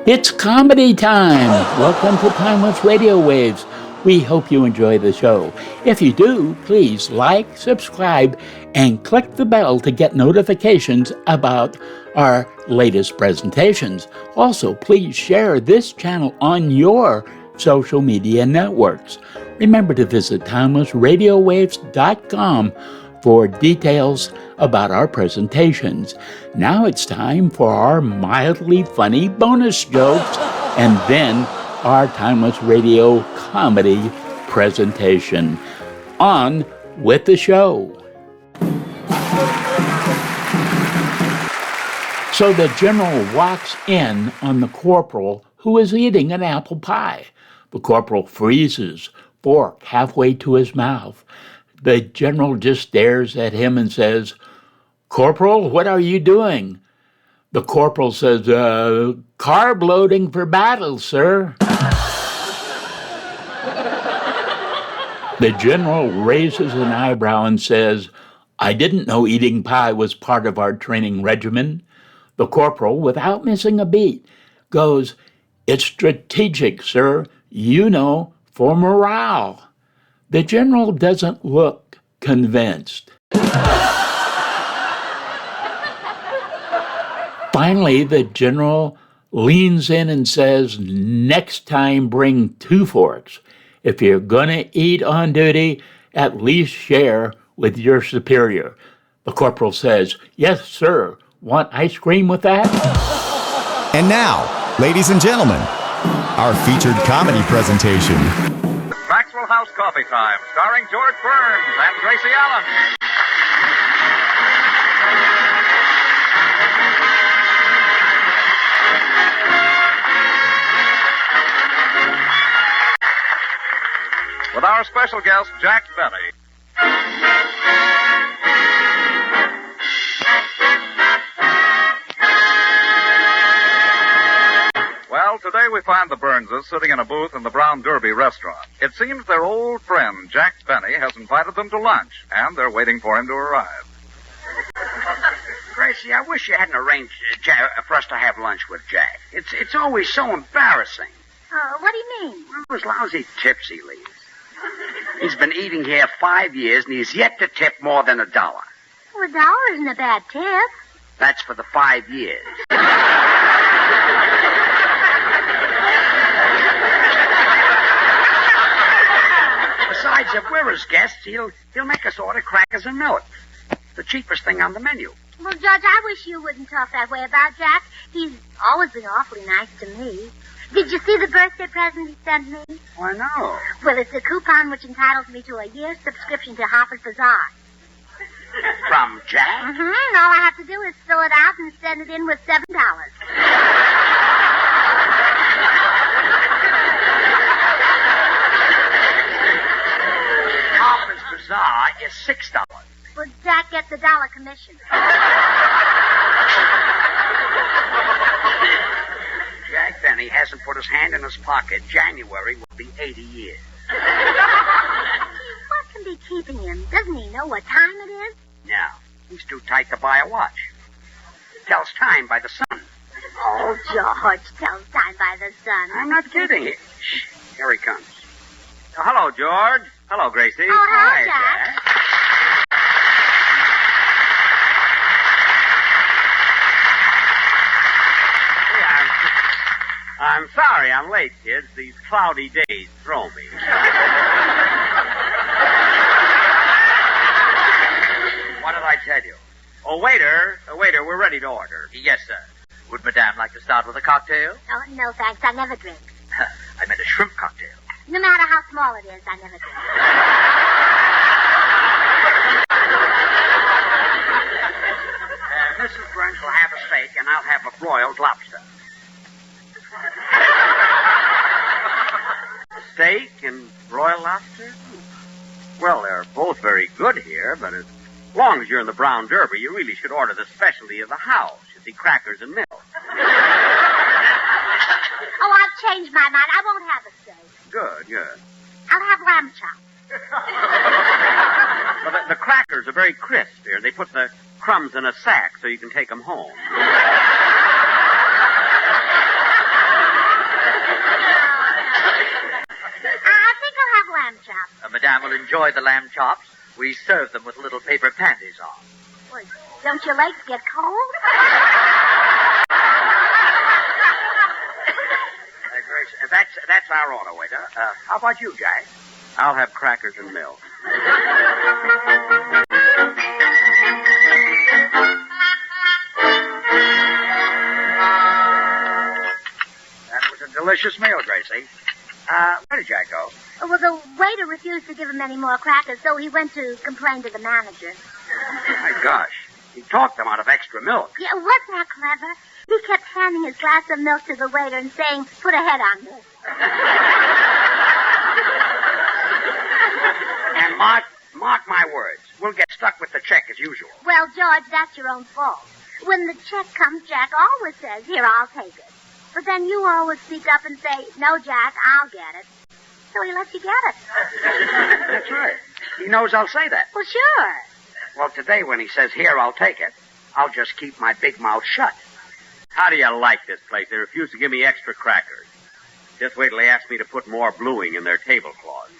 It's comedy time! Welcome to Timeless Radio Waves. We hope you enjoy the show. If you do, please like, subscribe, and click the bell to get notifications about our latest presentations. Also, please share this channel on your social media networks. Remember to visit timelessradiowaves.com for details about our presentations. Now it's time for our mildly funny bonus jokes and then our Timeless Radio comedy presentation. On with the show. So the general walks in on the corporal who is eating an apple pie. The corporal freezes, fork halfway to his mouth. The general just stares at him and says, "Corporal, what are you doing?" The corporal says, "Carb loading for battle, sir." The general raises an eyebrow and says, "I didn't know eating pie was part of our training regimen." The corporal, without missing a beat, goes, "It's strategic, sir. You know, for morale." The general doesn't look convinced. Finally, the general leans in and says, "Next time, bring 2 forks. If you're gonna eat on duty, at least share with your superior." The corporal says, "Yes, sir. Want ice cream with that?" And now, ladies and gentlemen, our featured comedy presentation. Maxwell House Coffee Time, starring George Burns and Gracie Allen. With our special guest, Jack Benny. Well, today we find the Burnses sitting in a booth in the Brown Derby restaurant. It seems their old friend, Jack Benny, has invited them to lunch, and they're waiting for him to arrive. Gracie, I wish you hadn't arranged for us to have lunch with Jack. It's always so embarrassing. What do you mean? Those lousy tips he leaves. He's been eating here 5 years, and he's yet to tip more than $1. Well, $1 isn't a bad tip. That's for the 5 years. Besides, if we're his guests, he'll make us order crackers and milk. The cheapest thing on the menu. Well, Judge, I wish you wouldn't talk that way about Jack. He's always been awfully nice to me. Did you see the birthday present he sent me? Why, no. Well, it's a coupon which entitles me to a year's subscription to Harper's Bazaar. From Jack? Mm-hmm. All I have to do is fill it out and send it in with $7. Harper's Bazaar is $6. Well, Jack gets a $1 commission. Jack Benny hasn't put his hand in his pocket. January will be 80 years. What can be keeping him? Doesn't he know what time it is? No, he's too tight to buy a watch. He tells time by the sun. Oh, George tells time by the sun. I'm not kidding. Shh, here he comes. Oh, hello, George. Hello, Gracie. Oh, hello, Hi, Jack. I'm sorry I'm late, kids. These cloudy days throw me. What did I tell you? Oh, waiter, we're ready to order. Yes, sir. Would Madame like to start with a cocktail? Oh, no, thanks. I never drink. I meant a shrimp cocktail. No matter how small it is, I never drink. Mrs. Burns will have a steak, and I'll have a broiled lobster. Steak and broiled lobster? Well, they're both very good here, but as long as you're in the Brown Derby, you really should order the specialty of the house. You see, crackers and milk. Oh, I've changed my mind. I won't have a steak. Good. I'll have lamb chops. Well, the crackers are very crisp here. They put the crumbs in a sack so you can take them home. chops. Madame will enjoy the lamb chops. We serve them with little paper panties on. Well, don't your legs get cold? Grace, that's our order, waiter. How about you, Jack? I'll have crackers and milk. That was a delicious meal, Gracie. Where did Jack go? Well, the waiter refused to give him any more crackers, so he went to complain to the manager. My gosh. He talked them out of extra milk. Yeah, wasn't that clever? He kept handing his glass of milk to the waiter and saying, put a head on this. And mark my words. We'll get stuck with the check as usual. Well, George, that's your own fault. When the check comes, Jack always says, here, I'll take it. But then you always speak up and say, no, Jack, I'll get it. So he lets you get it. That's right. He knows I'll say that. Well, sure. Well, today when he says, here, I'll take it, I'll just keep my big mouth shut. How do you like this place? They refuse to give me extra crackers. Just wait till they ask me to put more bluing in their tablecloths.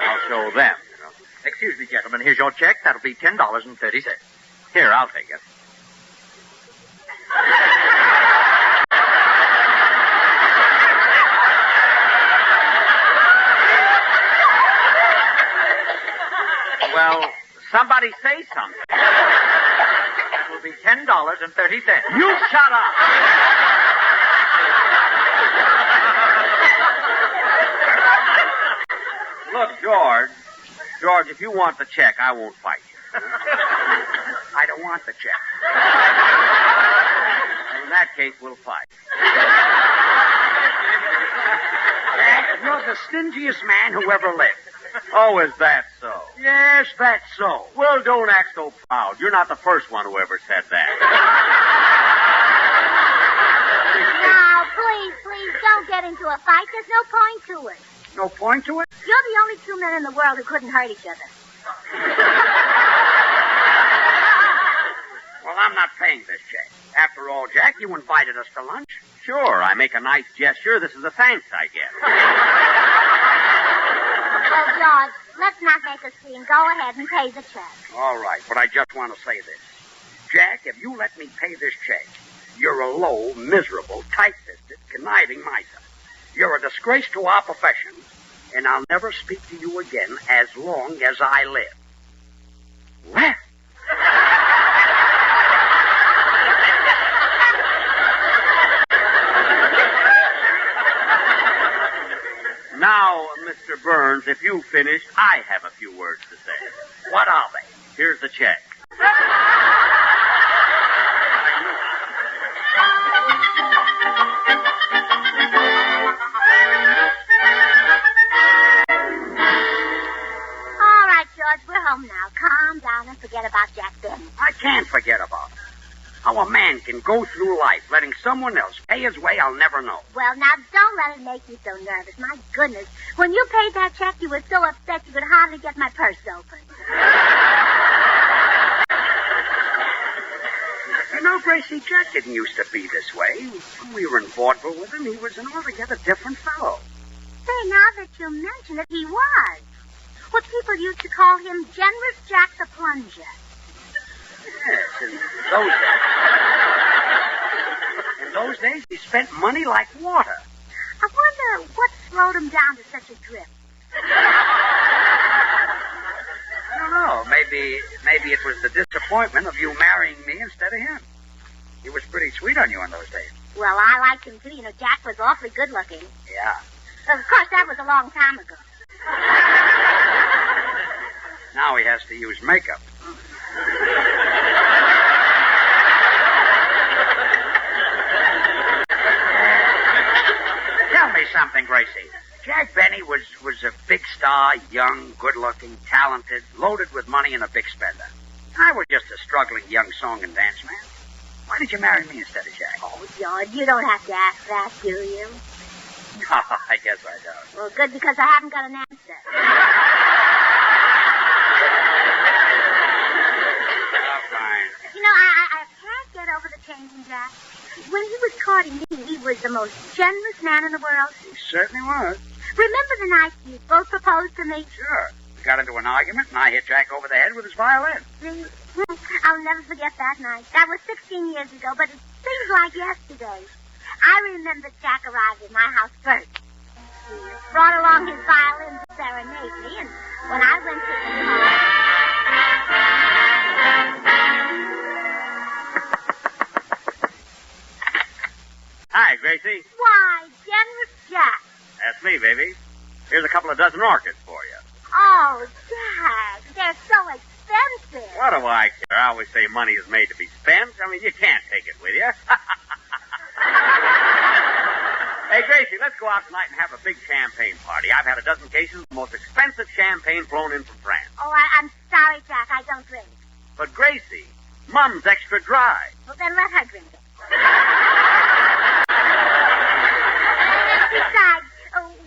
I'll show them, you know. Excuse me, gentlemen. Here's your check. That'll be $10.30. Here, I'll take it. Well, somebody say something. That will be $10.30. You shut up! Look, George, if you want the check, I won't fight you. I don't want the check. In that case, we'll fight. Jack, you're the stingiest man who ever lived. Oh, is that so? Yes, that's so. Well, don't act so proud. You're not the first one who ever said that. Now, please, don't get into a fight. There's no point to it. No point to it? You're the only two men in the world who couldn't hurt each other. Well, I'm not paying this check. After all, Jack, you invited us to lunch. Sure, I make a nice gesture. This is the thanks I get. Well, George, let's not make a scene. Go ahead and pay the check. All right, but I just want to say this. Jack, if you let me pay this check, you're a low, miserable, tight-fisted, conniving miser. You're a disgrace to our profession, and I'll never speak to you again as long as I live. Well. Now, Mr. Burns, if you've finished, I have a few words to say. What are they? Here's the check. All right, George, we're home now. Calm down and forget about Jack Benny. I can't forget about it. How a man can go through life letting someone else pay his way, I'll never know. Well, now, don't let it make you so nervous. My goodness. When you paid that check, you were so upset you could hardly get my purse open. You know, Gracie, Jack didn't used to be this way. When we were in vaudeville with him, he was an altogether different fellow. Say, now that you mention it, he was. What people used to call him Generous Jack the Plunger. Yes, in those days, he spent money like water. I wonder what slowed him down to such a drift. I don't know. Maybe it was the disappointment of you marrying me instead of him. He was pretty sweet on you in those days. Well, I liked him, too. You know, Jack was awfully good looking. Yeah. Of course, that was a long time ago. Now he has to use makeup. Tell me something, Gracie. Jack Benny was a big star, young, good-looking, talented, loaded with money, and a big spender. I was just a struggling young song and dance man. Why did you marry me instead of Jack? Oh, George, you don't have to ask that, do you? No, I guess I don't. Well, good, because I haven't got an answer. Oh, fine. You know, I can't get over the change in Jack. When he was courting me, he was the most generous man in the world. He certainly was. Remember the night you both proposed to me? Sure. We got into an argument, and I hit Jack over the head with his violin. See? I'll never forget that night. That was 16 years ago, but it seems like yesterday. I remember Jack arrived at my house first. He brought along his violin to serenade me, and when I went to the Hi, Gracie. Why, generous Jack. That's me, baby. Here's a couple of dozen orchids for you. Oh, Jack, they're so expensive. What do I care? I always say money is made to be spent. I mean, you can't take it with you. Hey, Gracie, let's go out tonight and have a big champagne party. I've had a dozen cases of the most expensive champagne flown in from France. Oh, I'm sorry, Jack. I don't drink. But, Gracie, Mum's extra dry. Well, then let her drink it. Besides,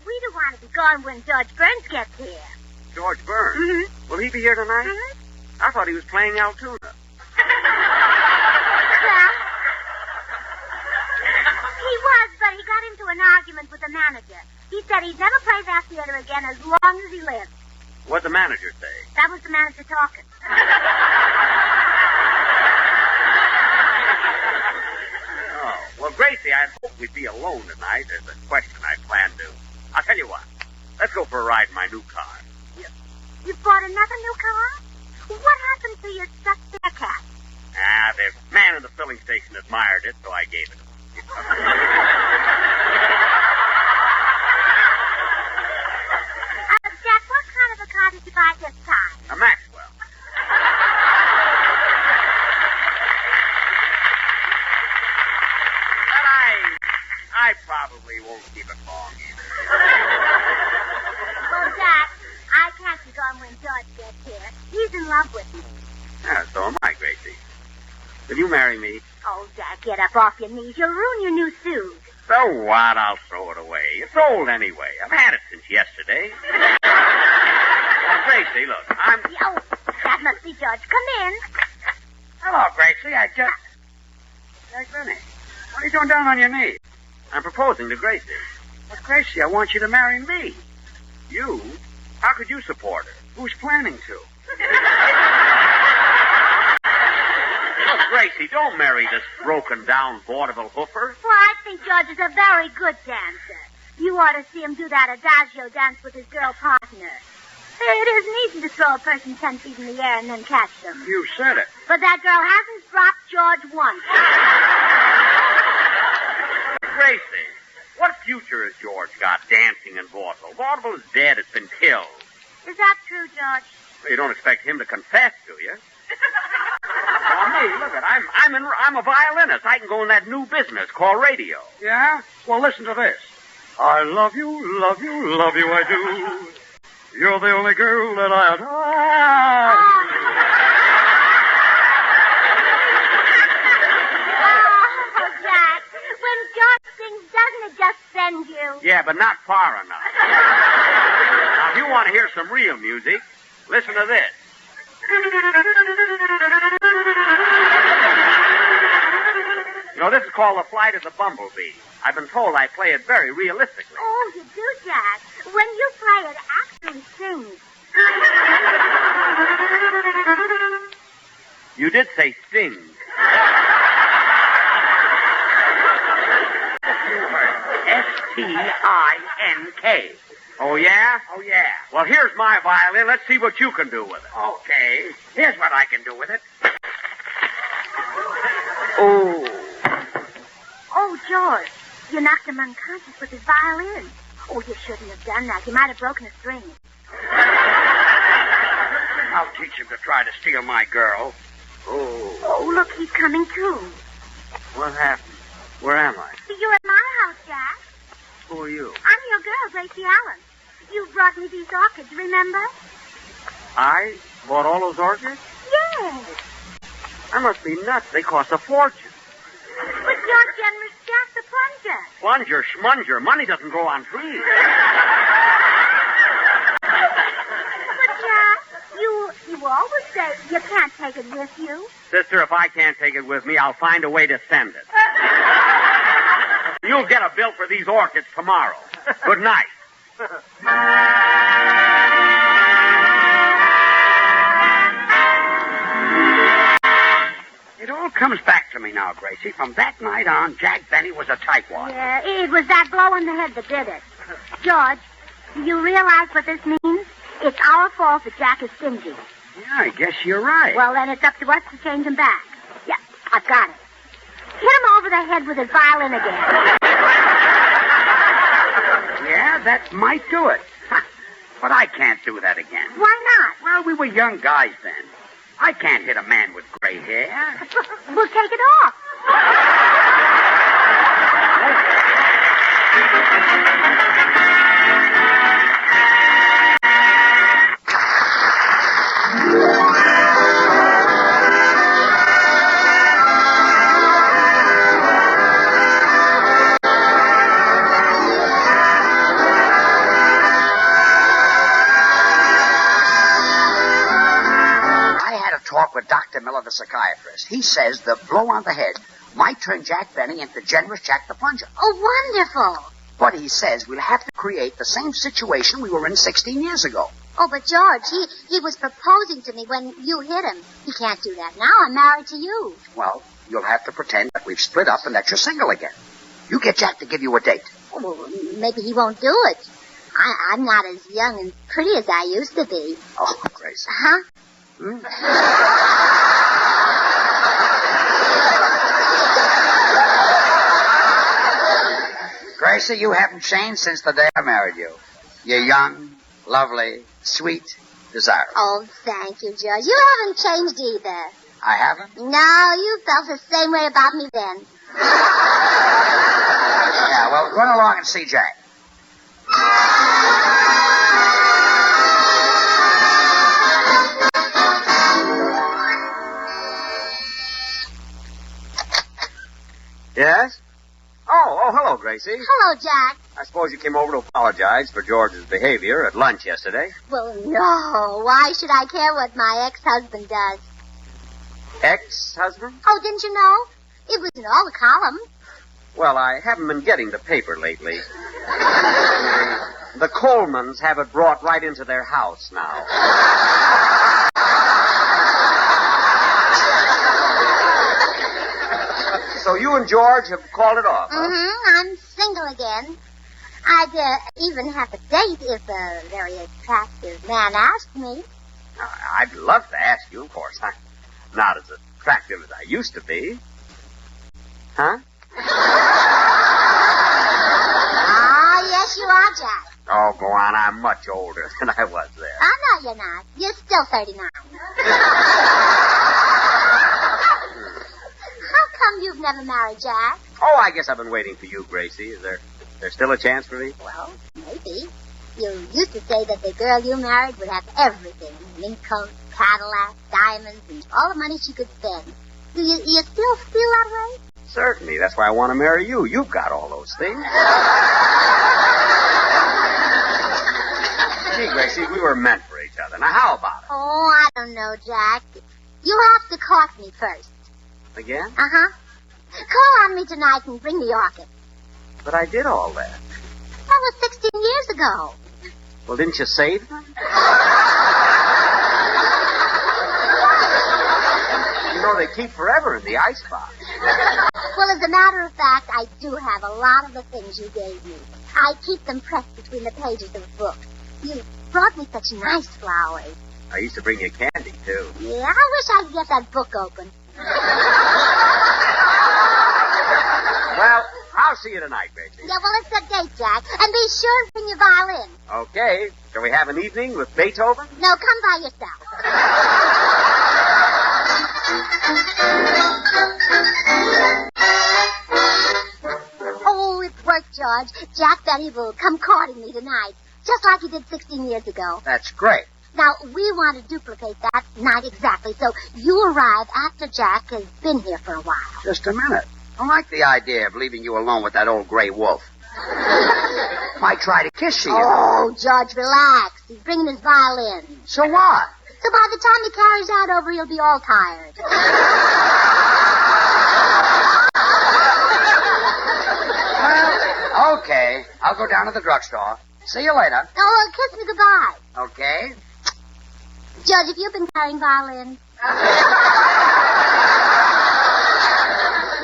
we don't want to be gone when George Burns gets here. George Burns? Mm-hmm. Will he be here tonight? Mm-hmm. I thought he was playing Altoona. Well, he was, but he got into an argument with the manager. He said he'd never play that theater again as long as he lived. What'd the manager say? That was the manager talking. Oh, well, Gracie, I hoped we'd be alone tonight. There's a question I planned to. I'll tell you what. Let's go for a ride in my new car. You bought another new car? What happened to your stuffed bear cat? The man in the filling station admired it, so I gave it to him. Jack, what kind of a car did you buy this time? A Maxwell. But I probably won't keep it long either. Well, Jack, I can't be gone when George gets here. He's in love with me. Yeah, so am I, Gracie. Will you marry me? Oh, Jack, get up off your knees. You'll ruin your new suit. So what? I'll throw it away. It's old anyway. I've had it since yesterday. Now, Gracie, look, Oh, that must be George. Come in. Hello, Gracie. Jack Benny, what are you doing down on your knees? I'm proposing to Gracie. But, Gracie, I want you to marry me. You? How could you support her? Who's planning to? Look, Gracie, don't marry this broken-down vaudeville hoofer. Well, I think George is a very good dancer. You ought to see him do that adagio dance with his girl partner. It isn't easy to throw a person 10 feet in the air and then catch them. You said it. But that girl hasn't dropped George once. Gracie, what future has George got dancing in vaudeville? Vaudeville is dead. It's been killed. Is that true, George? Well, you don't expect him to confess, do you? Now, me, look at I'm a violinist. I can go in that new business called radio. Yeah? Well, listen to this. I love you, I do. You're the only girl that I adore. Oh, Jack. When George sings, doesn't it just send you? Yeah, but not far enough. Now, if you want to hear some real music, listen to this. You know, this is called The Flight of the Bumblebee. I've been told I play it very realistically. Oh, you do, Jack. When you play, it actually sings. You did say sting. S-T-I-N-K. Oh, yeah? Oh, yeah. Well, here's my violin. Let's see what you can do with it. Okay. Here's what I can do with it. Oh. Oh, George, you knocked him unconscious with his violin. Oh, you shouldn't have done that. You might have broken a string. I'll teach him to try to steal my girl. Oh. Oh, look, he's coming too. What happened? Where am I? You're at my house, Jack. Who are you? I'm your girl, Gracie Allen. You brought me these orchids, remember? I bought all those orchids? Yes. I must be nuts. They cost a fortune. But you're generous Jack the plunger. Plunger, schmunger. Money doesn't grow on trees. But, Jack, you always say you can't take it with you. Sister, if I can't take it with me, I'll find a way to send it. You'll get a bill for these orchids tomorrow. Good night. It all comes back to me now, Gracie. From that night on, Jack Benny was a tightwad. Yeah, it was that blow in the head that did it. George, do you realize what this means? It's our fault that Jack is stingy. Yeah, I guess you're right. Well, then it's up to us to change him back. Yeah, I've got it. Hit him over the head with his violin again. Yeah, that might do it. But I can't do that again. Why not? Well, we were young guys then. I can't hit a man with gray hair. We'll take it off. Talk with Dr. Miller, the psychiatrist. He says the blow on the head might turn Jack Benny into generous Jack the Plunger. Oh, wonderful. But he says we'll have to create the same situation we were in 16 years ago. Oh, but George, he was proposing to me when you hit him. He can't do that now. I'm married to you. Well, you'll have to pretend that we've split up and that you're single again. You get Jack to give you a date. Oh, well, maybe he won't do it. I'm not as young and pretty as I used to be. Oh, Gracie. Huh? Gracie, you haven't changed since the day I married you. You're young, lovely, sweet, desirable. Oh, thank you, George. You haven't changed either. I haven't? No, you felt the same way about me then. Yeah, well, run along and see Jack. Yes? Oh, hello, Gracie. Hello, Jack. I suppose you came over to apologize for George's behavior at lunch yesterday. Well, no. Why should I care what my ex-husband does? Ex-husband? Oh, didn't you know? It was in all the columns. Well, I haven't been getting the paper lately. The Colemans have it brought right into their house now. So you and George have called it off, huh? Mm-hmm. I'm single again. I'd even have a date if a very attractive man asked me. I'd love to ask you, of course. I'm not as attractive as I used to be. Huh? Ah, yes, you are, Jack. Oh, go on. I'm much older than I was then. Oh, no, you're not. You're still 39. How come you've never married, Jack? Oh, I guess I've been waiting for you, Gracie. Is there still a chance for me? Well, maybe. You used to say that the girl you married would have everything. Mink coat, Cadillac, diamonds, and all the money she could spend. Do you still feel that way? Certainly. That's why I want to marry you. You've got all those things. Gee, Gracie, we were meant for each other. Now, how about it? Oh, I don't know, Jack. You have to court me first. Again? Uh-huh. Call on me tonight and bring the orchid. But I did all that. That was 16 years ago. Well, didn't you save them? You know, they keep forever in the icebox. Well, as a matter of fact, I do have a lot of the things you gave me. I keep them pressed between the pages of the book. You brought me such nice flowers. I used to bring you candy, too. Yeah, I wish I could get that book open. Well, I'll see you tonight, Gracie. Yeah, well, it's a date, Jack. And be sure to bring your violin. Okay. Shall we have an evening with Beethoven? No, come by yourself. Oh, it worked, George. Jack Benny will come courting me tonight, just like he did 16 years ago. That's great. Now, we want to duplicate that night exactly, so you arrive after Jack has been here for a while. Just a minute. I like the idea of leaving you alone with that old gray wolf. Might try to kiss you. Oh, George, relax. He's bringing his violin. So what? So by the time he carries that over, he'll be all tired. Okay. I'll go down to the drugstore. See you later. Oh, kiss me goodbye. Okay. George, have you been carrying violins?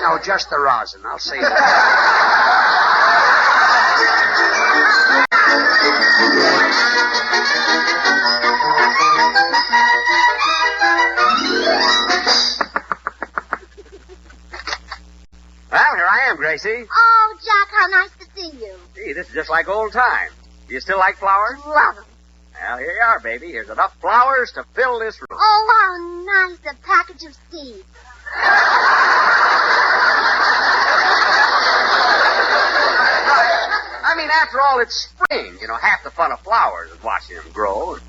No, just the rosin. I'll see you. Well, here I am, Gracie. Oh, Jack, how nice to see you. Gee, this is just like old times. Do you still like flowers? Love 'em. Well, here you are, baby. Here's enough flowers to fill this room. Oh, how nice, a package of seeds. I mean, after all, it's spring. You know, half the fun of flowers is watching them grow and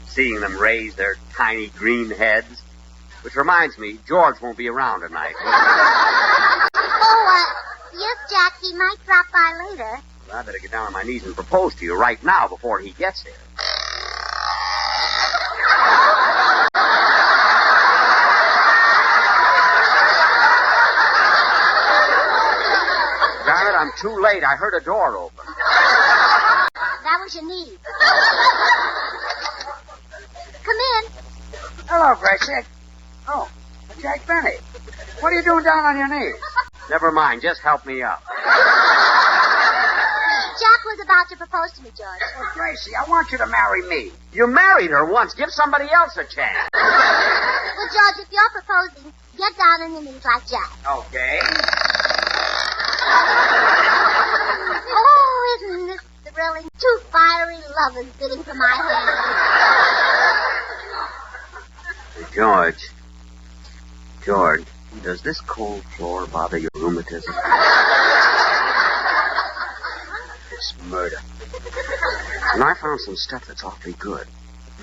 seeing them raise their tiny green heads. Which reminds me, George won't be around tonight. Oh, yes, Jack, he might drop by later. Well, I better get down on my knees and propose to you right now before he gets here. Darn it, I'm too late. I heard a door open. That was your knee. Come in. Hello, Gracie. Oh, Jack Benny. What are you doing down on your knees? Never mind, just help me up. Jack was about to propose to me, George. Well, Gracie, I want you to marry me. You married her once. Give somebody else a chance. Well, George, if you're proposing, get down on your knees like Jack. Okay. Oh, isn't this thrilling? Two fiery lovers bidding for my hand. George, does this cold floor bother your rheumatism? It's murder. And I found some stuff that's awfully good.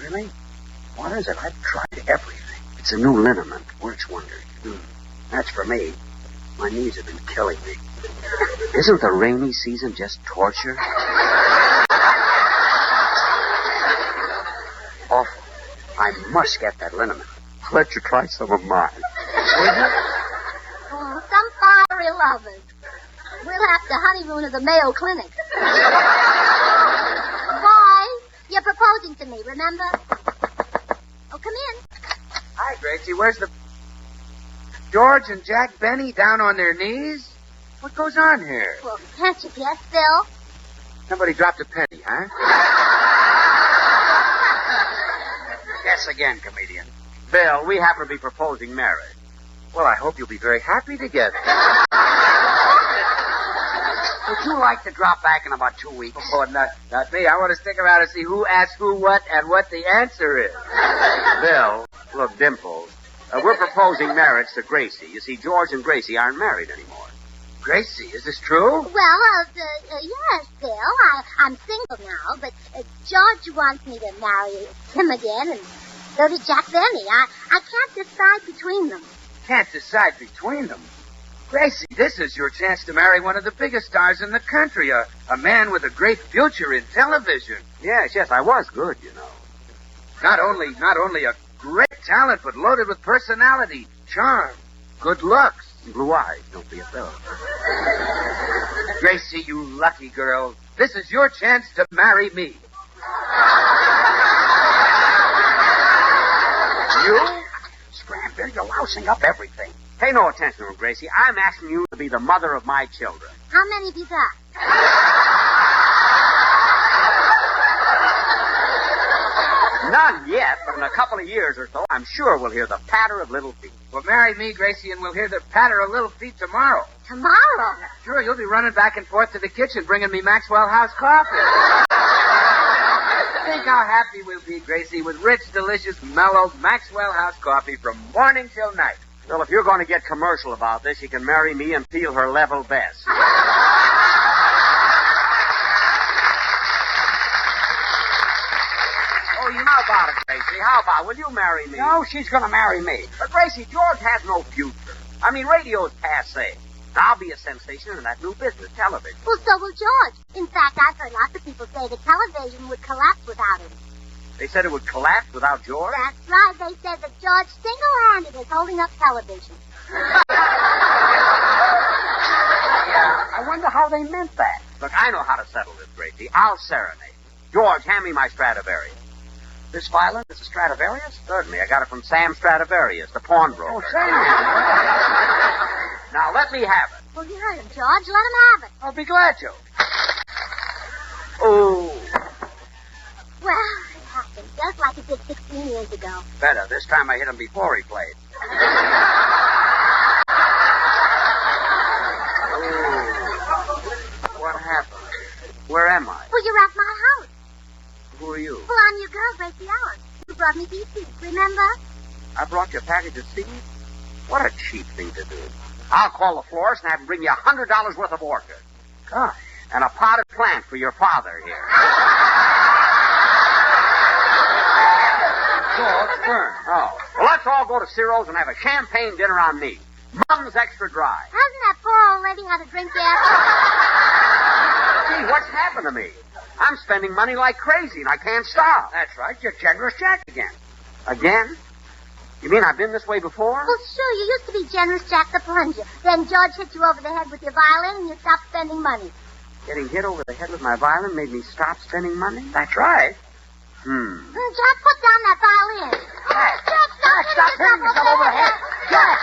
Really? What is it? I've tried everything. It's a new liniment. Works wonders. That's for me. My knees have been killing me. Isn't the rainy season just torture? Awful. I must get that liniment. I'll let you try some of mine. Oh, some fiery lovers. We'll have to honeymoon at the Mayo Clinic. Boy, you're proposing to me, remember? Oh, come in. Hi, Gracie. Where's the... George and Jack Benny down on their knees? What goes on here? Well, can't you guess, Phil? Somebody dropped a penny, huh? Guess again, comedian. Bill, we happen to be proposing marriage. Well, I hope you'll be very happy together. Would you like to drop back in about 2 weeks? Oh, not me. I want to stick around and see who asked who what and what the answer is. Bill, look, Dimples, we're proposing marriage to Gracie. You see, George and Gracie aren't married anymore. Gracie, is this true? Well, yes, Phil. I'm single now, but George wants me to marry him again, and so does Jack Benny. I can't decide between them. Can't decide between them. Gracie, this is your chance to marry one of the biggest stars in the country, a man with a great future in television. Yes, I was good, you know. Not only a great talent, but loaded with personality, charm, good looks. Blue eyes, don't be a fellow. Gracie, you lucky girl. This is your chance to marry me. You? Scram, Bill, you're lousing up everything. Pay no attention to him, Gracie. I'm asking you to be the mother of my children. How many have you got? None yet, but in a couple of years or so, I'm sure we'll hear the patter of little feet. Well, marry me, Gracie, and we'll hear the patter of little feet tomorrow. Tomorrow? Sure, you'll be running back and forth to the kitchen bringing me Maxwell House coffee. Think how happy we'll be, Gracie, with rich, delicious, mellow Maxwell House coffee from morning till night. Well, if you're going to get commercial about this, you can marry me and feel her level best. How about it, Gracie? How about it? Will you marry me? No, she's going to marry me. But, Gracie, George has no future. I mean, radio's passé. I'll be a sensation in that new business, television. Well, so will George. In fact, I've heard lots of people say that television would collapse without him. They said it would collapse without George? That's right. They said that George single-handed is holding up television. Yeah, I wonder how they meant that. Look, I know how to settle this, Gracie. I'll serenade. George, hand me my Stradivarius. This violin is a Stradivarius? Certainly. I got it from Sam Stradivarius, the pawnbroker. Oh, Sam. Now, let me have it. Well, you heard him, George. Let him have it. I'll be glad to. Oh. Well, it happened just like it did 16 years ago. Better. This time I hit him before he played. What happened? Where am I? Well, you're at my house. Who are you? Well, I'm your girl, Gracie Allen. You brought me these seeds, remember? I brought you a package of seeds? What a cheap thing to do. I'll call the florist and have him bring you $100 worth of orchids. Gosh. And a potted plant for your father here. George, burn. Oh. Well, let's all go to Ciro's and have a champagne dinner on me. Mum's extra dry. Hasn't that poor old lady had a drink yet? Gee, what's happened to me? I'm spending money like crazy and I can't stop. That's right. You're generous Jack again. Again? You mean I've been this way before? Well, sure, you used to be generous Jack the plunger. Then George hit you over the head with your violin and you stopped spending money. Getting hit over the head with my violin made me stop spending money? That's right. Jack, put down that violin. Jack, Jack, stop hitting yourself over the head. Jack!